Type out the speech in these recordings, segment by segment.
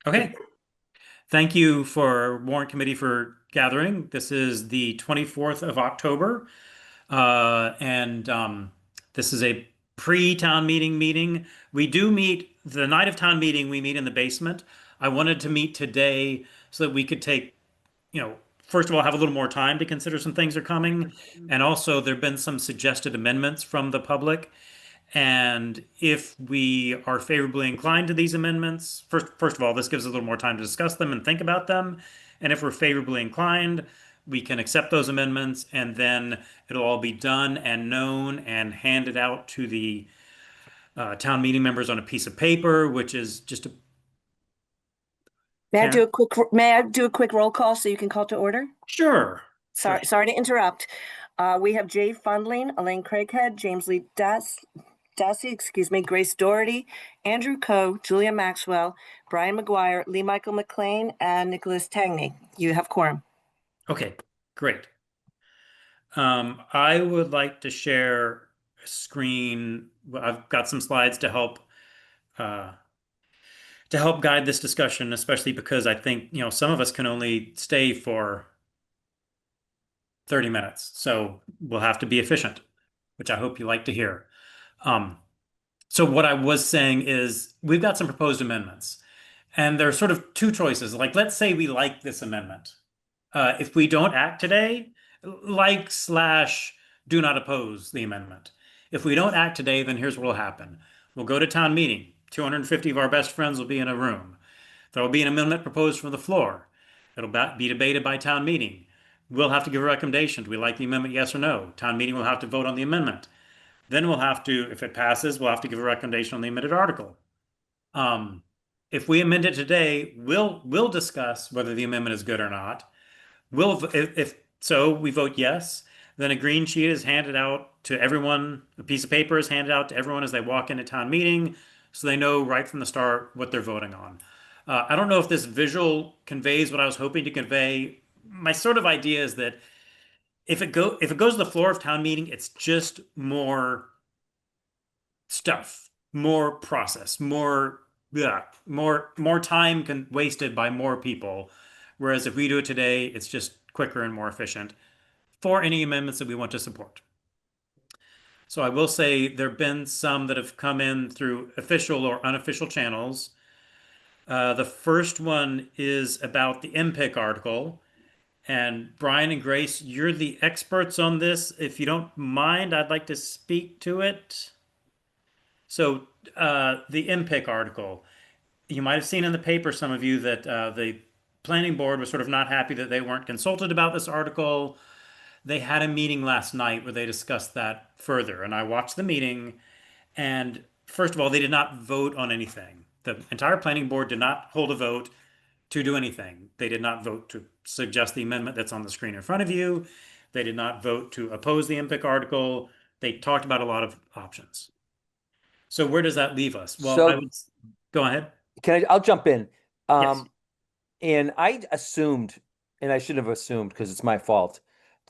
Okay. Thank you for Warrant Committee for gathering. This is the 24th of October, and this is a pre-town meeting. We do meet the night of town meeting, we meet in the basement. I wanted to meet today so that we could take, first of all, have a little more time to consider some things are coming. And also, there have been some suggested amendments from the public. And if we are favorably inclined to these amendments, first of all, this gives us a little more time to discuss them and think about them. And if we're favorably inclined, we can accept those amendments, and then it'll all be done and known and handed out to the town meeting members on a piece of paper, which is just a Karen. May I do a quick roll call so you can call to order? Sure, sure. Sorry to interrupt. We have Jay Fundling, Elaine Craighead, James Lee Dassey, Grace Doherty, Andrew Coe, Julia Maxwell, Brian McGuire, Lee Michael McLean, and Nicholas Tangney. You have quorum. Okay, great. I would like to share a screen. I've got some slides uh, to help guide this discussion, especially because I think, some of us can only stay for 30 minutes. So we'll have to be efficient, which I hope you like to hear. Um, so what I was saying is we've got some proposed amendments, and there are sort of two choices. Like, let's say we like this amendment. If we don't act today, like slash do not oppose the amendment. If we don't act today, then here's what will happen. We'll go to town meeting. 250 of our best friends will be in a room. There will be an amendment proposed from the floor. It'll be debated by town meeting. We'll have to give a recommendation. Do we like the amendment, yes or no? Town meeting will have to vote on the amendment. Then we'll have to, if it passes, we'll have to give a recommendation on the amended article. If we amend it today, we'll discuss whether the amendment is good or not. If so, we vote yes. Then a green sheet is handed out to everyone. A piece of paper is handed out to everyone as they walk into town meeting, so they know right from the start what they're voting on. I don't know if this visual conveys what I was hoping to convey. My sort of idea is that if it goes to the floor of town meeting, it's just more stuff, more process, more time wasted by more people. Whereas if we do it today, it's just quicker and more efficient for any amendments that we want to support. So I will say there have been some that have come in through official or unofficial channels. The first one is about the MPIC article. And Brian and Grace, you're the experts on this. If you don't mind, I'd like to speak to it. So the MPIC article, you might have seen in the paper, some of you, that the planning board was sort of not happy that they weren't consulted about this article. They had a meeting last night where they discussed that further, and I watched the meeting. And first of all, they did not vote on anything. The entire planning board did not hold a vote to do anything. They did not vote to suggest the amendment that's on the screen in front of you. They did not vote to oppose the MPIC article. They talked about a lot of options. So where does that leave us? Well, I So would go ahead. I'll jump in. Yes. And I assumed, and I shouldn't have assumed because it's my fault,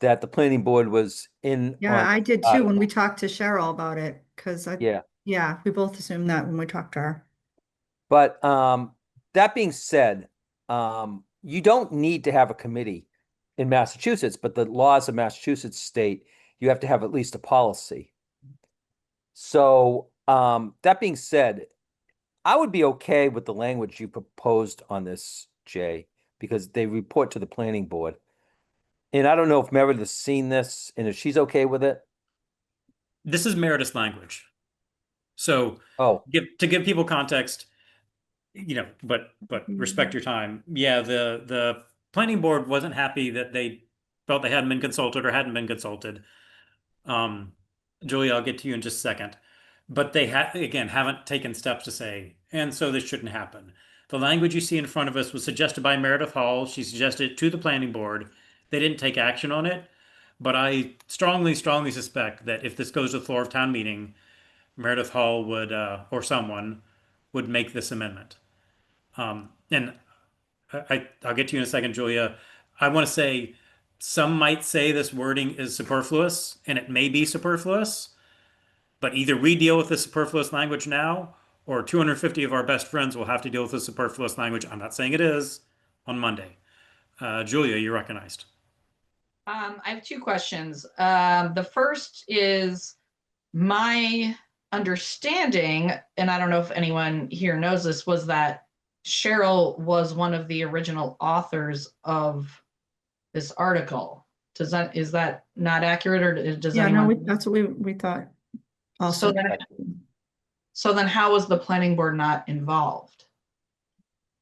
that the planning board was in Yeah, on I did too article. when we talked to Cheryl about it, because Yeah. we both assumed that when we talked to her. But that being said, you don't need to have a committee in Massachusetts, but the laws of Massachusetts state you have to have at least a policy. So that being said, I would be okay with the language you proposed on this, Jay, because they report to the planning board. And I don't know if Meredith has seen this and if she's okay with it. This is Meredith's language. So Oh, to give people context, but respect your time. Yeah, the planning board wasn't happy that they felt they hadn't been consulted or hadn't been consulted. Julia, I'll get to you in just a second. But they again haven't taken steps to say, and so this shouldn't happen. The language you see in front of us was suggested by Meredith Hall. She suggested it to the planning board. They didn't take action on it, but I strongly suspect that if this goes to the floor of town meeting, Meredith Hall would, or someone, would make this amendment. And I'll get to you in a second, Julia. I want to say some might say this wording is superfluous, and it may be superfluous, but either we deal with the superfluous language now, or 250 of our best friends will have to deal with the superfluous language. I'm not saying it is on Monday. Julia, you're recognized. I have two questions. The first is my understanding, and I don't know if anyone here knows this, was that Cheryl was one of the original authors of this article. Is that not accurate, or does Yeah, no, anyone? that's what we thought also. So then how was the planning board not involved?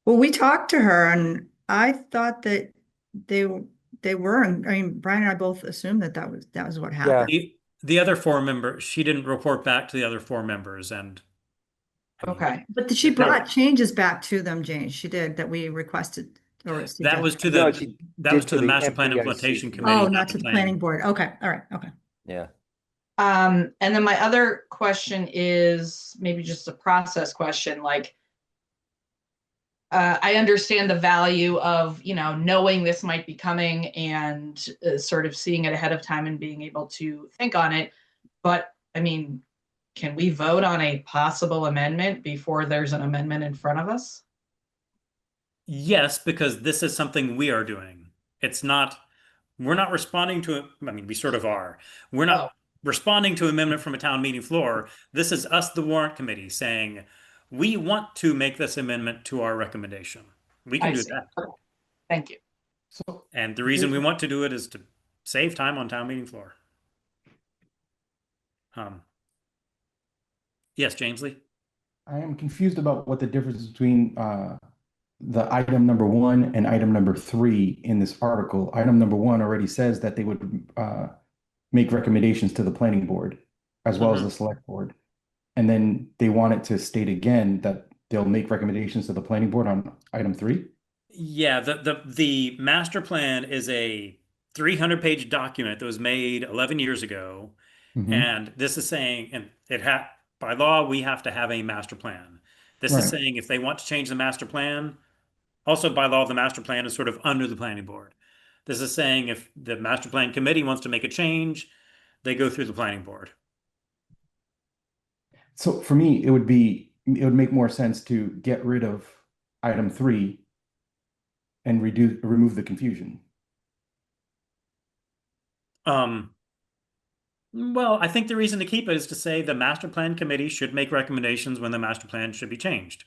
Well, we talked to her and I thought that they were, and I mean, Brian and I both assumed that was what happened. The other four members, she didn't report back to the other four members, and I mean, Okay. But she brought changes back to them, Jane. She did, that we requested or that was to suggested. No, the she that was did to the master plan MPIC implementation committee. committee, Oh, not the to the planning board. Okay, all right, okay. Yeah. And then my other question is maybe just a process question. Like, I understand the value of, knowing this might be coming and sort of seeing it ahead of time and being able to think on it. But I mean, can we vote on a possible amendment before there's an amendment in front of us? Yes, because this is something we are doing. We're not responding to it. I mean, we sort of are. We're not responding to amendment from a town meeting floor. This is us, the warrant committee, saying we want to make this amendment to our recommendation. We can do that. Okay. Thank you. And the reason we want to do it is to save time on town meeting floor. Yes, James Lee? I am confused about what the difference is between the item number 1 and item number 3 in this article. Item number 1 already says that they would make recommendations to the planning board as well as the select board. And then they want it to state again that they'll make recommendations to the planning board on item 3. Yeah, the master plan is a 300-page document that was made 11 years ago. And this is saying, and by law, we have to have a master plan. This is saying if they want to change the master plan, also by law, the master plan is sort of under the planning board. This is saying if the master plan committee wants to make a change, they go through the planning board. So for me, it would make more sense to get rid of item 3 and remove the confusion. Well, I think the reason to keep it is to say the master plan committee should make recommendations when the master plan should be changed.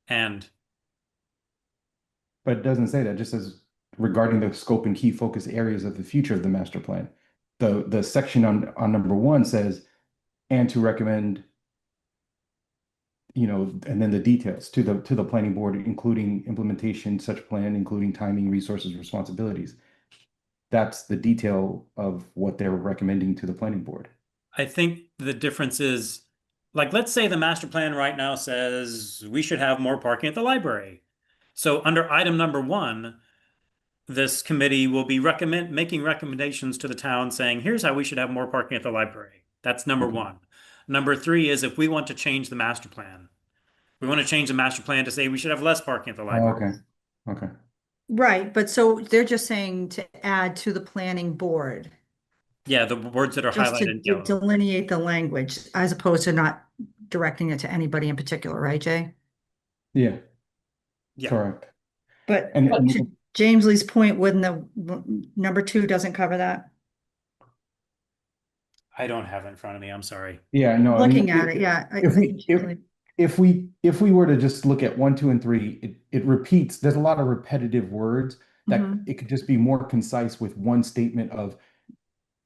But it doesn't say that. It just says regarding the scope and key focus areas of the future of the master plan. The section on number 1 says, and to recommend, and then the details to the planning board, including implementation, such plan, including timing, resources, responsibilities. That's the detail of what they're recommending to the planning board. I think the difference is, like, let's say the master plan right now says we should have more parking at the library. So under item number 1, this committee will be making recommendations to the town saying, here's how we should have more parking at the library. That's number 1. Number 3 is if we want to change the master plan. We want to change the master plan to say we should have less parking at the library. Okay. Right, but so they're just saying to add to the planning board, Yeah, the words that are just highlighted in to yellow. delineate the language as opposed to not directing it to anybody in particular, right, Jay? Yeah. Yeah. Correct. But And to James Lee's point, wouldn't the number 2 doesn't cover that? I don't have it in front of me. I'm sorry. yeah, no. Looking at it, yeah. If we were to just look at 1, 2, and 3, it repeats. There's a lot of repetitive words that it could just be more concise with one statement of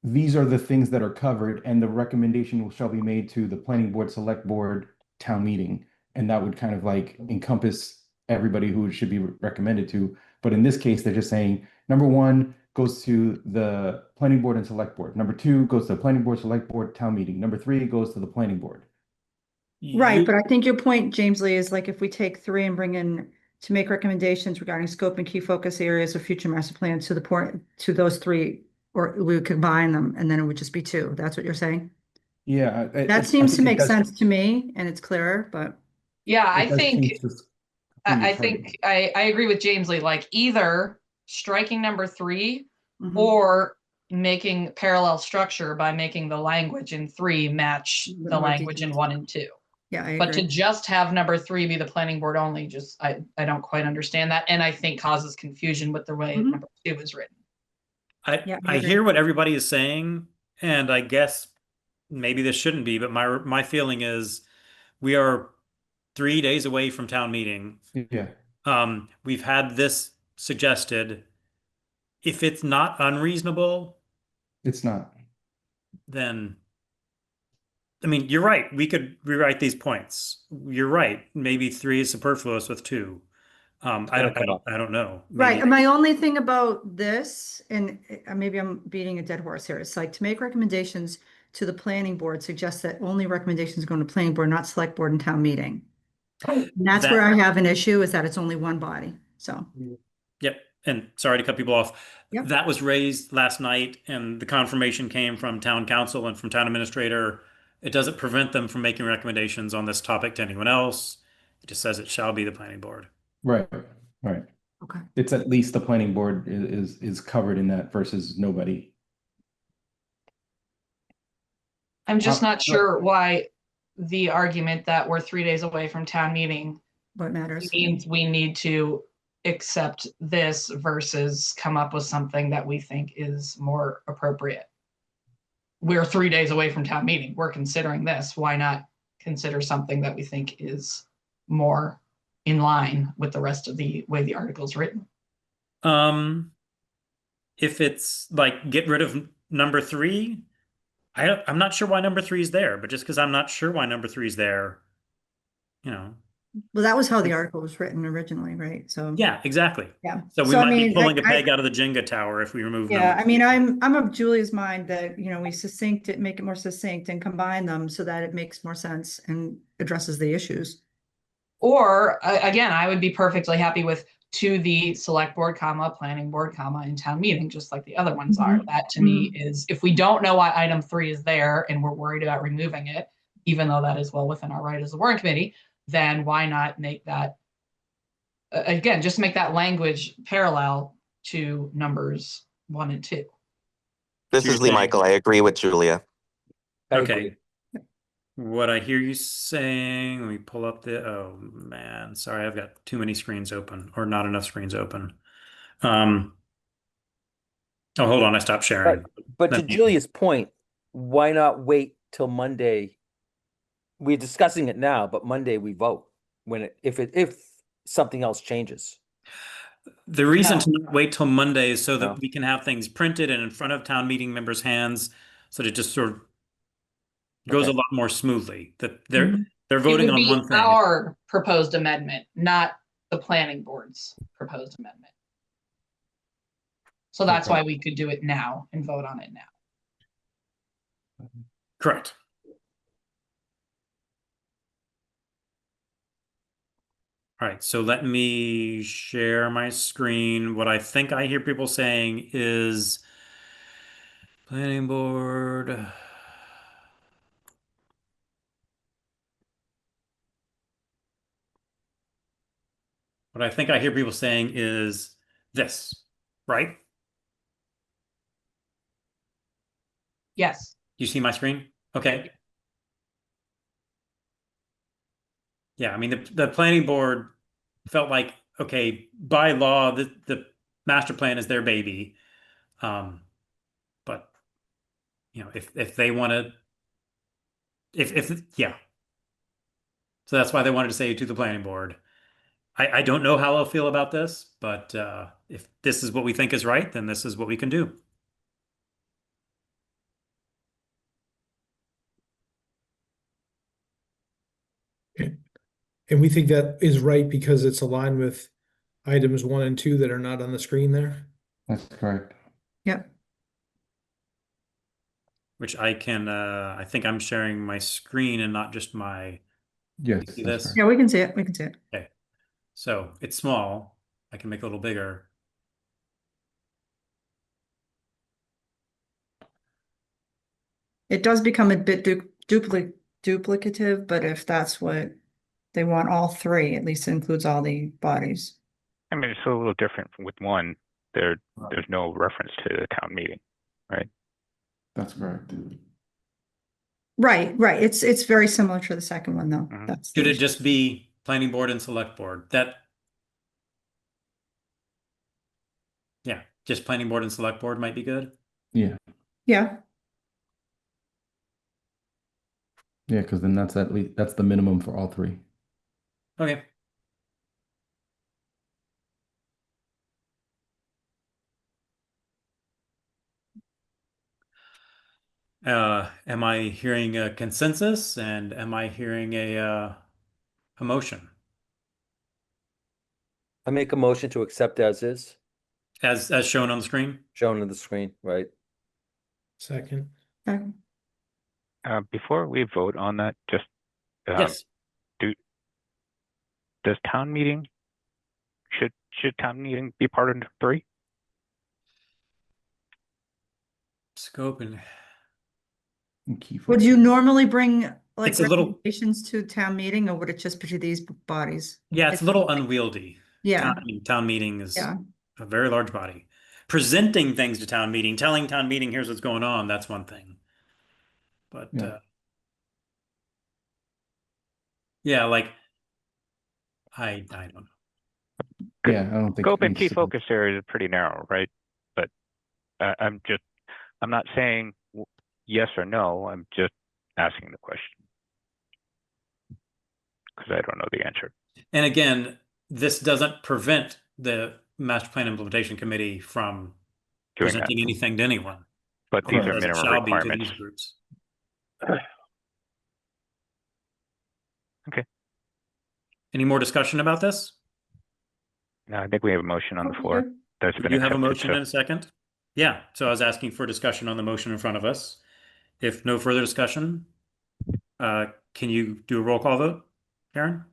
these are the things that are covered, and the recommendation shall be made to the planning board, select board, town meeting, and that would kind of like encompass everybody who it should be recommended to. But in this case, they're just saying number 1 goes to the planning board and select board. Number 2 goes to the planning board, select board, town meeting. Number 3 goes to the planning board. Right, but I think your point, James Lee, is like if we take 3 and bring in to make recommendations regarding scope and key focus areas of future master plan to those 3, or we would combine them and then it would just be 2. That's what you're saying? Yeah. That seems to make sense to me and it's clearer, but. Yeah, I think I agree with James Lee, like either striking number 3 or making parallel structure by making the language in 3 match the language in 1 and 2. Yeah, I But to agree. just have number 3 be the planning board only, just, I don't quite understand that. And I think causes confusion with the way Mhm. number 2 is written. Yeah, I I agree. hear what everybody is saying, and I guess maybe this shouldn't be, but my feeling is we are 3 days away from town meeting. Yeah, We've had this suggested. If it's not unreasonable, it's not. then I mean, you're right. We could rewrite these points. You're right. Maybe 3 is superfluous with 2. gonna come up. I don't know. Right, Maybe and my only thing about this, and maybe I'm beating a dead horse here, it's like to make recommendations to the planning board suggests that only recommendations go to planning board, not select board and town meeting. And that's where that. I have an issue, is that it's only one body, so. Yep. And sorry to cut people off. Yep. That was raised last night, and the confirmation came from town council and from town administrator. It doesn't prevent them from making recommendations on this topic to anyone else. It just says it shall be the planning board. Right, right. Okay. It's at least the planning board is covered in that versus nobody. I'm just not so- sure why the argument that we're 3 days away from town meeting What matters? means we need to accept this versus come up with something that we think is more appropriate. We're 3 days away from town meeting. We're considering this. Why not consider something that we think is more in line with the rest of the way the article's written? If it's like get rid of number 3, I'm not sure why number 3 is there, but just because I'm not sure why number 3 is there, you know. Well, that was how the article was written originally, right? So. Yeah, exactly. Yeah. So we So, I might be mean, pulling a peg out of the Jenga tower if we remove Yeah, number I mean, I'm of Julie's mind that, we succinct it, make it more succinct and combine them so that it makes more sense and addresses the issues. Or again, I would be perfectly happy with to the select board, comma, planning board, comma, and town meeting, just like the other ones are. That to me is, if we don't know why item 3 is there and we're worried about removing it, even though that is well within our right as a warrant committee, then why not make that, again, just make that language parallel to numbers 1 and 2. This You're is Lee saying- Michael. I agree with Julia. I Okay. agree. What I hear you saying, let me pull up oh man, sorry, I've got too many screens open or not enough screens open. Oh, hold on, I stopped sharing. But to Let me- Julia's point, why not wait till Monday? We're discussing it now, but Monday we vote if something else changes. The reason No. to not wait till Monday is so that No. we can have things printed and in front of town meeting members' hands, so that it just sort of goes Okay. a lot more smoothly. That Mhm. they're It voting would on be one thing. our proposed amendment, not the planning board's proposed amendment. So that's Okay. why we could do it now and vote on it now. Correct. All right, so let me share my screen. What I think I hear people saying is planning board. What I think I hear people saying is this, right? Yes. You see my screen? Okay. Yeah, I mean, the planning board felt like, okay, by law, the master plan is their baby. But if they want to, yeah. So that's why they wanted to say to the planning board. I don't know how I'll feel about this, but if this is what we think is right, then this is what we can do. And we think that is right because it's aligned with items 1 and 2 that are not on the screen there. That's correct. Yep. Which I can, I think I'm sharing my screen and not just my, Yes, see that's this? correct. Yeah, we can see it. We can see it. okay. So it's small. I can make it a little bigger. It does become a bit duplicative, but if that's what they want, all 3, at least it includes all the bodies. I mean, it's a little different with one. There's no reference to the town meeting, right? That's correct. Right, right. It's very similar to the second one, though. Mhm. That's Should the it just be planning board and select board? Yeah, just planning board and select board might be good. Yeah, yeah. yeah, because then that's at least that's the minimum for all three. Okay. Am I hearing a consensus and am I hearing a motion I make a motion to accept as is, as shown on the screen? shown on the screen, right? Second. Okay. Before we vote on that, just Yes. does town meeting should town meeting be part of 3? Scope and And key Would you focus. normally bring like It's a little- recommendations to town meeting, or would it just be to these bodies? yeah, it's a little unwieldy. Yeah, Town meeting is yeah. a very large body. Presenting things to town meeting, telling town meeting here's what's going on, that's one thing. But Yeah. yeah, like I don't know. Yeah, I don't think Scope it and needs key to be- focus areas are pretty narrow, right? But I'm not saying yes or no. I'm just asking the question because I don't know the answer. And again, this doesn't prevent the Master Plan Implementation Committee from Doing that. presenting anything to anyone. But these are As it minimum shall be to requirements. these groups. Okay. Any more discussion about this? No, I think we have a motion on the floor that's been You have a accepted. motion in a second? Yeah, so I was asking for discussion on the motion in front of us. If no further discussion, can you do a roll call vote, Karen?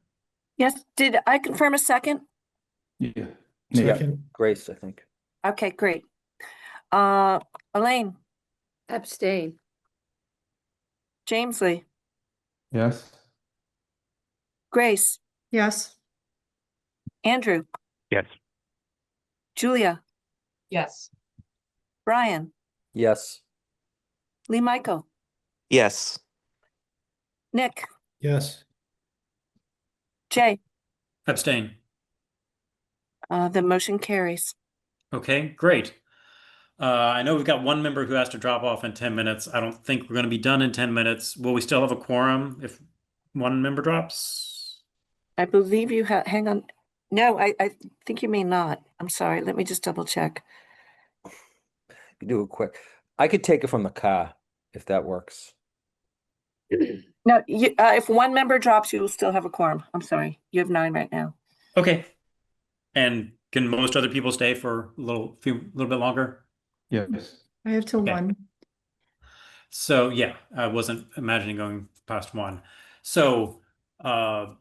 Yes, did I confirm a second? Yeah. Yeah. Second. Grace, I think. Okay, great. Elaine, Abstain. James Lee, Yes. Grace, Yes, Andrew, Yes. Julia, Yes. Brian, Yes. Lee Michael, Yes. Nick, Yes. Jay. Abstain. The motion carries. Okay, great. I know we've got one member who has to drop off in 10 minutes. I don't think we're going to be done in 10 minutes. Will we still have a quorum if one member drops? I believe you have, hang on. No, I think you may not. I'm sorry. Let me just double check. You do it quick. I could take it from the car if that works. No, if one member drops, you will still have a quorum. I'm sorry. You have 9 right now. Okay. And can most other people stay for a little bit longer? Yes. I have till Okay. 1. So yeah, I wasn't imagining going past 1. So town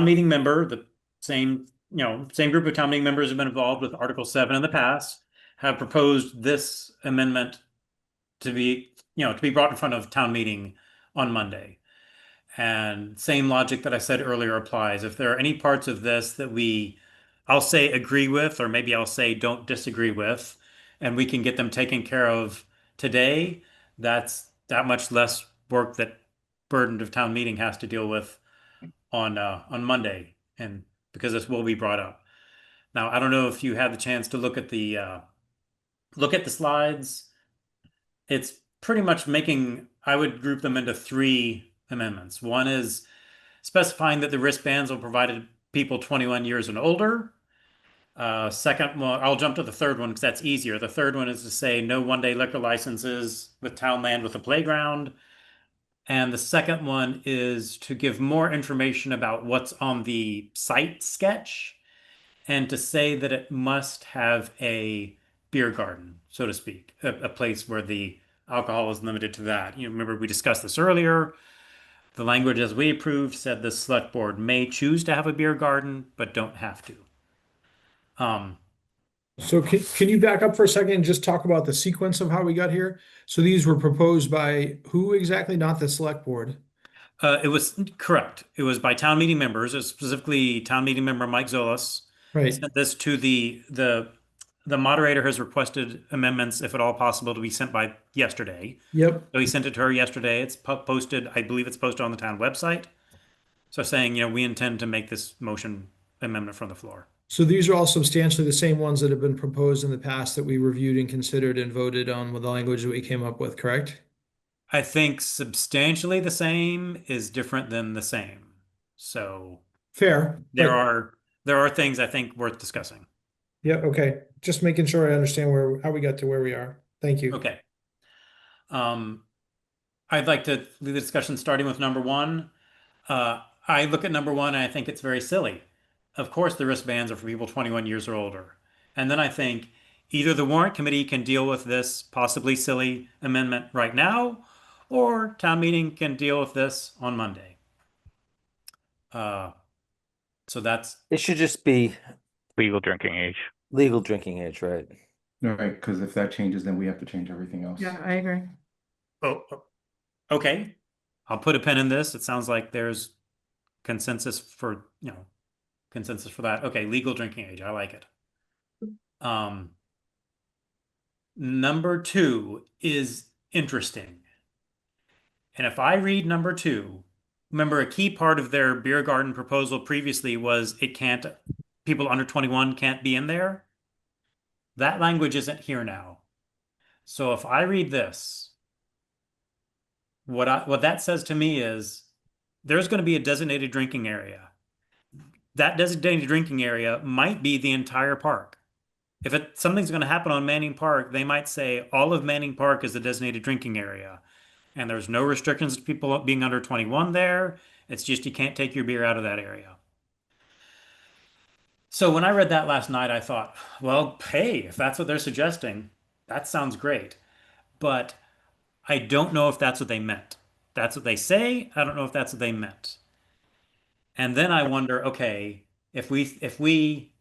meeting member, the same group of town meeting members have been involved with Article 7 in the past, have proposed this amendment to be brought in front of town meeting on Monday. And same logic that I said earlier applies. If there are any parts of this that I'll say agree with, or maybe I'll say don't disagree with, and we can get them taken care of today, that's that much less work that burden of town meeting has to deal with on Monday, and because this will be brought up. Now, I don't know if you had the chance to look at the slides. It's pretty much I would group them into 3 amendments. One is specifying that the wristbands will provide to people 21 years and older. Second one, I'll jump to the third one because that's easier. The third one is to say no one-day liquor licenses with town land with a playground. And the second one is to give more information about what's on the site sketch and to say that it must have a beer garden, so to speak, a place where the alcohol is limited to that. You remember we discussed this earlier. The language as we approved said the select board may choose to have a beer garden, but don't have to. So can you back up for a second and just talk about the sequence of how we got here? So these were proposed by who exactly? Not the select board. It was correct. It was by town meeting members, specifically town meeting member Mike Zolas. Right. Sent this to the the moderator has requested amendments, if at all possible, to be sent by yesterday. Yep. So he sent it to her yesterday. It's posted, I believe it's posted on the town website. So saying, we intend to make this motion amendment from the floor. So these are all substantially the same ones that have been proposed in the past that we reviewed and considered and voted on with the language that we came up with, correct? I think substantially the same is different than the same. So Fair, there but are things I think worth discussing. yeah, okay. Just making sure I understand how we got to where we are. Thank you. Okay. I'd like to lead the discussion starting with number one. I look at number one and I think it's very silly. Of course, the wristbands are for people 21 years or older. And then I think either the warrant committee can deal with this possibly silly amendment right now, or town meeting can deal with this on Monday. So that's It should just be Legal drinking age. legal drinking age, right? Right, because if that changes, then we have to change everything else. Yeah, I agree. oh, okay. I'll put a pin in this. It sounds like there's consensus for that. Okay, legal drinking age. I like it. Number two is interesting. And if I read number two, remember a key part of their beer garden proposal previously was people under 21 can't be in there. That language isn't here now. So if I read this, what that says to me is there's going to be a designated drinking area. That designated drinking area might be the entire park. If something's going to happen on Manning Park, they might say all of Manning Park is a designated drinking area. And there's no restrictions to people being under 21 there. It's just you can't take your beer out of that area. So when I read that last night, I thought, well, hey, if that's what they're suggesting, that sounds great. But I don't know if that's what they meant. That's what they say. I don't know if that's what they meant. And then I wonder, okay, if we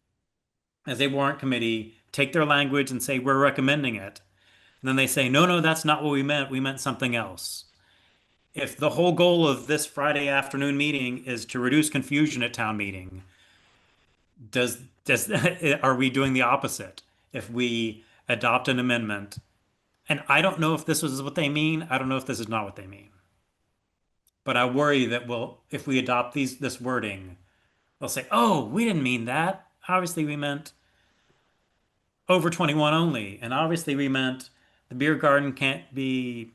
as a warrant committee take their language and say we're recommending it, and then they say, no, that's not what we meant. We meant something else. If the whole goal of this Friday afternoon meeting is to reduce confusion at town meeting, are we doing the opposite? If we adopt an amendment, and I don't know if this is what they mean. I don't know if this is not what they mean. But I worry that if we adopt this wording, they'll say, oh, we didn't mean that. Obviously, we meant over 21 only. And obviously, we meant the beer garden can't be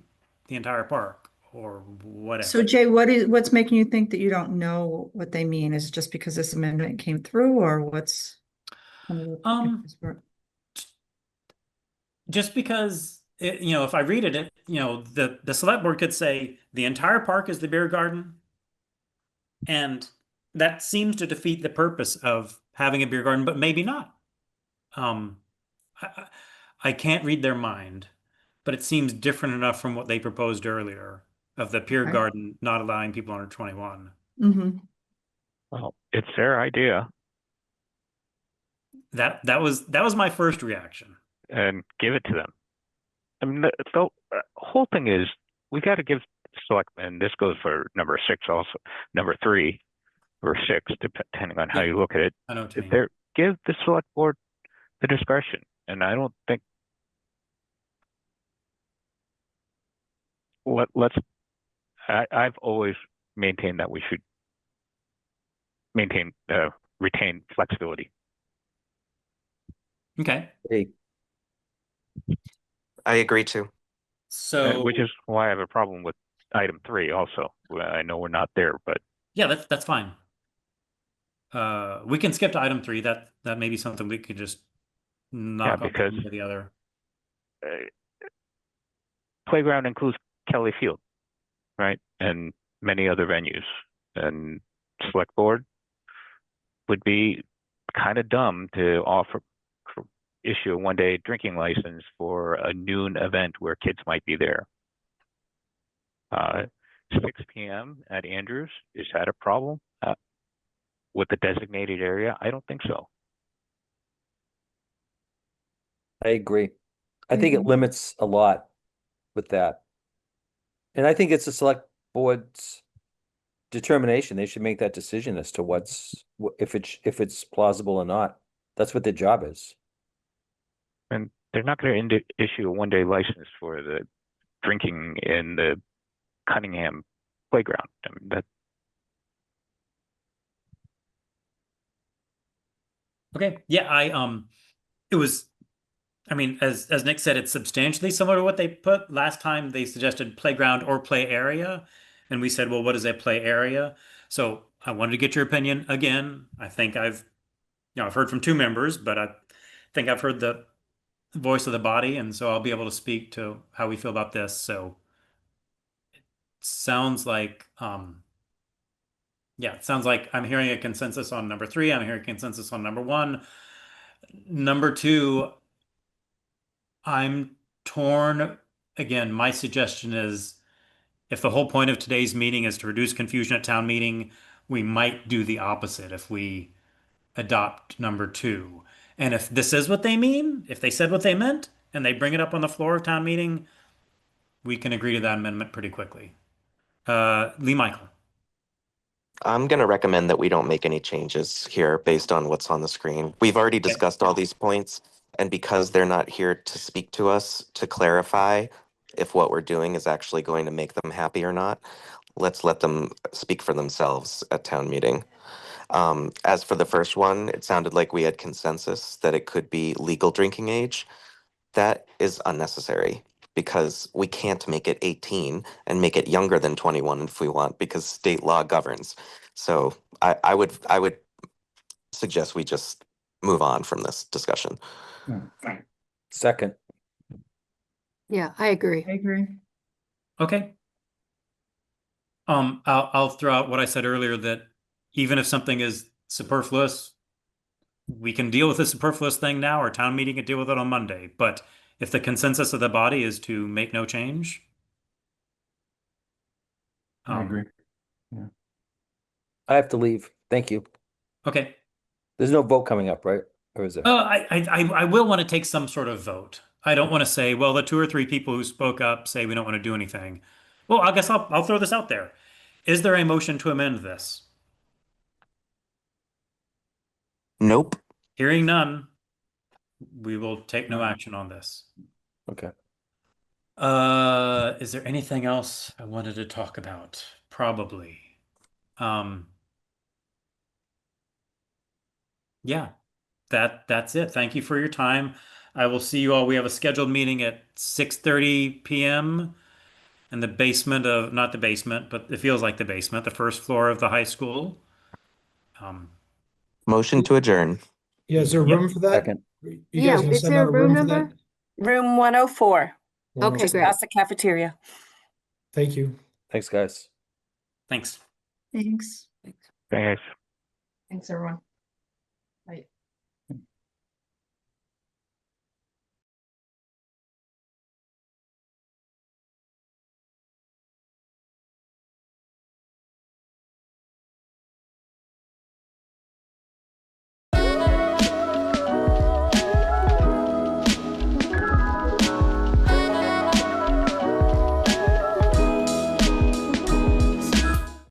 the entire park or whatever. So Jay, what's making you think that you don't know what they mean? Is it just because this amendment came through, or what's just because if I read it, the select board could say the entire park is the beer garden, and that seems to defeat the purpose of having a beer garden, but maybe not. I can't read their mind, but it seems different enough from what they proposed earlier of the beer Right. garden not allowing people under 21. Mm-hmm. Well, it's their idea, That was my first reaction. and give it to them. I mean, the whole thing is we got to give selectmen. This goes for number 6 also, number 3 or 6, depending on how you look at it. I know what you mean. Give the select board the discretion, and I don't think I've always maintained that we should retain flexibility. Okay. Hey, I agree too. So Which is why I have a problem with item 3 also. I know we're not there, but yeah, that's fine. We can skip to item 3. That may be something we could just knock off because one to the other. playground includes Kelly Field, right? And many other venues. And select board would be kind of dumb to issue a one-day drinking license for a noon event where kids might be there. 6 p.m. at Andrews, is that a problem with the designated area? I don't think so. I agree. I think it Mhm. limits a lot with that. And I think it's the select board's determination. They should make that decision as to if it's plausible or not. That's what their job is. And they're not going to issue a one-day license for the drinking in the Cunningham playground. I mean, that Okay. Yeah, it was, I mean, as Nick said, it's substantially similar to what they put. Last time they suggested playground or play area. And we said, well, what is a play area? So I wanted to get your opinion again. I think I've heard from two members, but I think I've heard the voice of the body, and so I'll be able to speak to how we feel about this. So it sounds like, yeah, it sounds like I'm hearing a consensus on number three. I'm hearing a consensus on number one. Number two, I'm torn. Again, my suggestion is if the whole point of today's meeting is to reduce confusion at town meeting, we might do the opposite if we adopt number two. And if this is what they mean, if they said what they meant, and they bring it up on the floor of town meeting, we can agree to that amendment pretty quickly. Lee Michael. I'm going to recommend that we don't make any changes here based on what's on the screen. We've already discussed all these points, and because they're not here to speak to us to clarify if what we're doing is actually going to make them happy or not, let's let them speak for themselves at town meeting. As for the first one, it sounded like we had consensus that it could be legal drinking age. That is unnecessary because we can't make it 18 and make it younger than 21 if we want, because state law governs. So I would suggest we just move on from this discussion. Second. Yeah, I agree. I agree. Okay. I'll throw out what I said earlier, that even if something is superfluous, we can deal with the superfluous thing now, or town meeting can deal with it on Monday. But if the consensus of the body is to make no change, I agree. I have to leave. Thank you. Okay. There's no vote coming up, right? Or is there? I will want to take some sort of vote. I don't want to say, well, the two or three people who spoke up say we don't want to do anything. Well, I guess I'll throw this out there. Is there a motion to amend this? Nope. Hearing none, we will take no action on this. Okay. Is there anything else I wanted to talk about? Probably. Yeah, that's it. Thank you for your time. I will see you all. We have a scheduled meeting at 6:30 p.m. in the basement of, not the basement, but it feels like the basement, the first floor of the high school. Motion to adjourn. Yeah, is there room for that? Second. You Yeah, guys gonna is send there out a room for that? number? Room 104, Okay, just great. past the cafeteria. Thank you. Thanks, guys. Thanks. Thanks. thanks. Thanks, everyone.